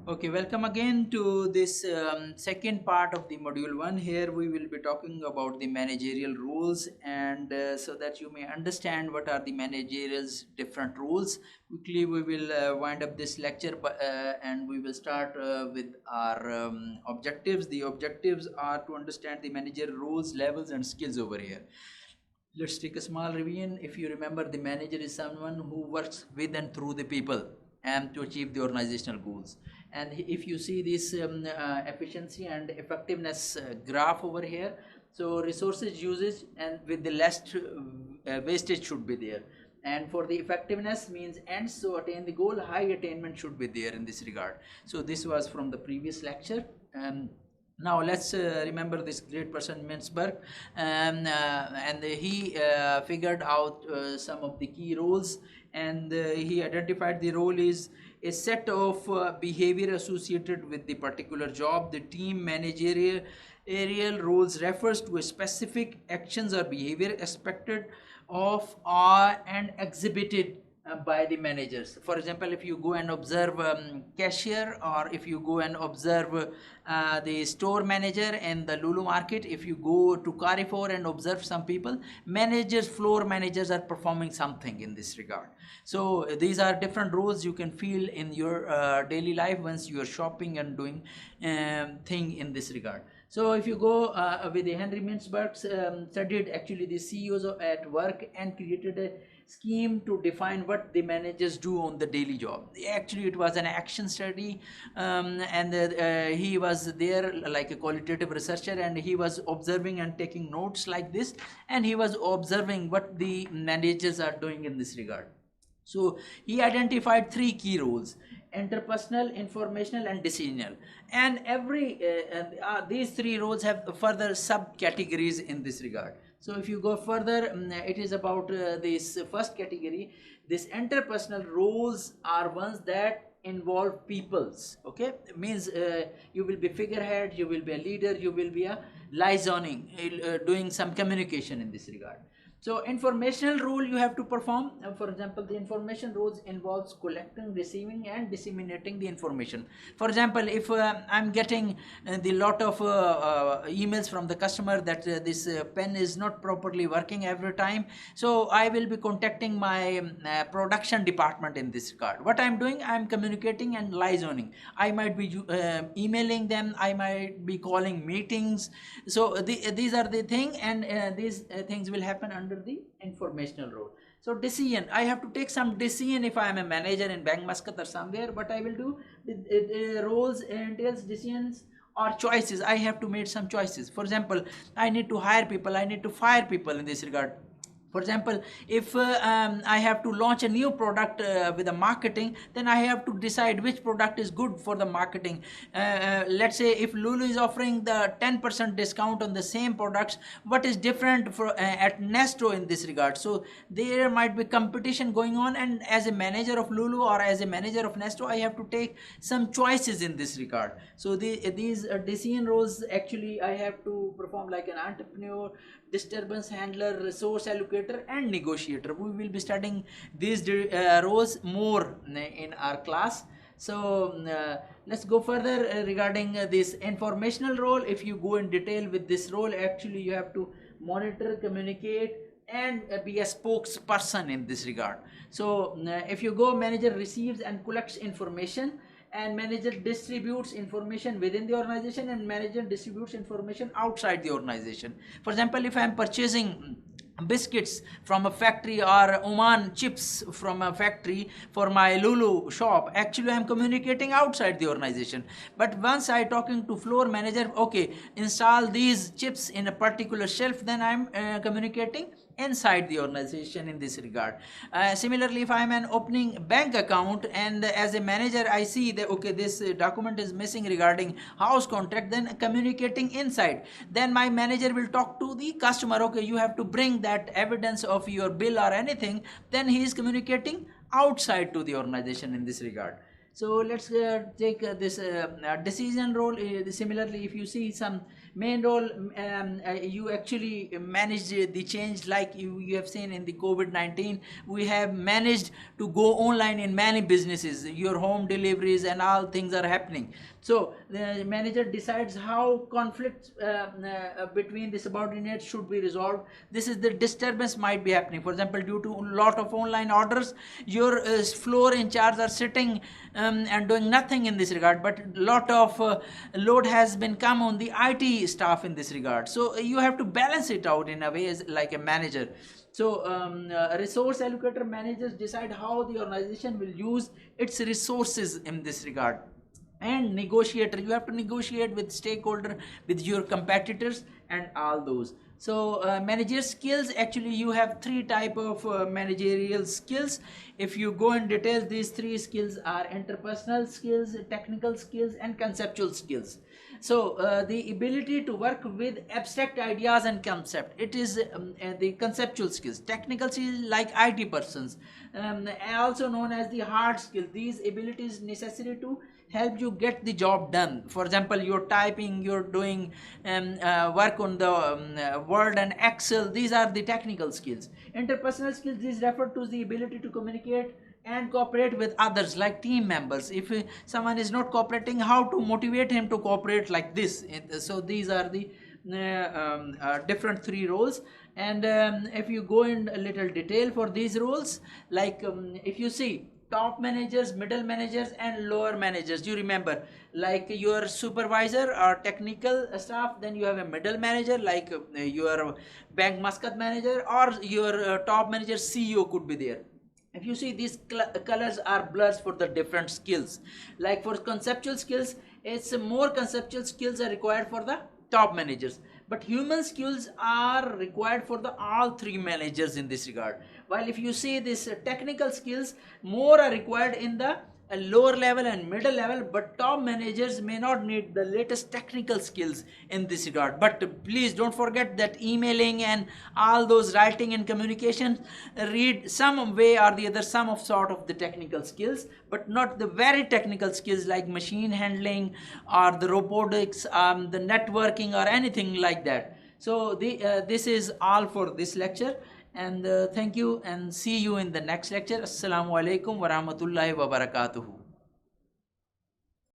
Okay, welcome again to this second part of the module 1. Here we will be talking about the managerial roles, and so that you may understand what are the managerial's different roles. Quickly we will wind up this lecture and we will start with our objectives. The objectives are to understand the managerial roles, levels and skills over here. Let's take a small revision. If you remember, the manager is someone who works with and through the people and to achieve the organizational goals. And if you see this efficiency and effectiveness graph over here, so resources usage and with the less wastage should be there. And for the effectiveness means ends, so attain the goal, high attainment should be there in this regard. So this was from the previous lecture. Now let's remember this great person Mintzberg, and he figured out some of the key roles, and he identified the role is a set of behavior associated with the particular job. The team managerial roles refers to a specific actions or behavior expected of and exhibited by the managers. For example, if you go and observe cashier, or if you go and observe the store manager in the Lulu market, if you go to Carrefour and observe some people, managers, floor managers are performing something in this regard. So these are different roles you can feel in your daily life once you are shopping and doing thing in this regard. So if you go with the Henry Mintzberg studied actually the CEOs at work and created a scheme to define what the managers do on the daily job. Actually it was an action study, and he was there like a qualitative researcher, and he was observing and taking notes like this, and he was observing what the managers are doing in this regard. So he identified three key roles: interpersonal, informational and decisional, and every these three roles have further subcategories in this regard. So if you go further, it is about this first category. This interpersonal roles are ones that involve peoples. Okay, it means you will be figurehead, you will be a leader, you will be a liaising, doing some communication in this regard. So informational role you have to perform. For example, the information roles involves collecting, receiving and disseminating the information. For example, if I'm getting the lot of emails from the customer that this pen is not properly working every time, so I will be contacting my production department in this regard. What I'm doing, I'm communicating and liaising. I might be emailing them, I might be calling meetings. So these are the thing, and these things will happen under the informational role. So decision, I have to take some decision. If I am a manager in Bank Muscat or somewhere, what I will do, the roles entails decisions or choices. I have to make some choices. For example, I need to hire people, I need to fire people in this regard. For example, if I have to launch a new product with the marketing, then I have to decide which product is good for the marketing. Let's say if Lulu is offering the 10% discount on the same products, what is different for at Nesto in this regard? So there might be competition going on, and as a manager of Lulu or as a manager of Nesto, I have to take some choices in this regard. So these decision roles actually I have to perform like an entrepreneur, disturbance handler, resource allocator and negotiator. We will be studying these roles more in our class. So let's go further regarding this informational role. If you go in detail with this role, actually you have to monitor, communicate and be a spokesperson in this regard. So if you go, manager receives and collects information, and manager distributes information within the organization, and manager distributes information outside the organization. For example, if I am purchasing biscuits from a factory or Oman chips from a factory for my Lulu shop, actually I am communicating outside the organization. But once I talking to floor manager, okay, install these chips in a particular shelf, then I am communicating inside the organization in this regard. Similarly, if I am an opening bank account, and as a manager I see that okay, this document is missing regarding house contract, then communicating inside. Then my manager will talk to the customer, okay, you have to bring that evidence of your bill or anything. Then he is communicating outside to the organization in this regard. So let's take this decision role. Similarly, if you see some main role, you actually manage the change, like you have seen in the COVID-19. We have managed to go online in many businesses. Your home deliveries and all things are happening. So the manager decides how conflicts between the subordinates should be resolved. This is the disturbance might be happening. For example, due to a lot of online orders, your floor in charge are sitting and doing nothing in this regard, but a lot of load has been come on the IT staff in this regard. So you have to balance it out in a way as like a manager. So resource allocator managers decide how the organization will use its resources in this regard. And negotiator, you have to negotiate with stakeholder, with your competitors and all those. So manager skills, actually you have three type of managerial skills. If you go in detail, these three skills are interpersonal skills, technical skills and conceptual skills. So the ability to work with abstract ideas and concept, it is the conceptual skills. Technical skills like IT persons, also known as the hard skill. These abilities necessary to help you get the job done. For example, you're typing, you're doing work on the Word and Excel. These are the technical skills. Interpersonal skills, these refer to the ability to communicate and cooperate with others like team members. If someone is not cooperating, how to motivate him to cooperate like this. So these are the different three roles. And if you go in a little detail for these roles, like if you see top managers, middle managers and lower managers, you remember, like your supervisor or technical staff, then you have a middle manager like your bank Muscat manager, or your top manager CEO could be there. If you see, these colors are blurs for the different skills. Like for conceptual skills, it's more conceptual skills are required for the top managers, but human skills are required for the all three managers in this regard. While if you see this technical skills, more are required in the lower level and middle level, but top managers may not need the latest technical skills in this regard. But please don't forget that emailing and all those writing and communication read some way or the other some of sort of the technical skills, but not the very technical skills like machine handling or the robotics, the networking or anything like that. So this is all for this lecture, and thank you and see you in the next lecture. Assalamu alaikum wa rahmatullahi wa barakatuhu.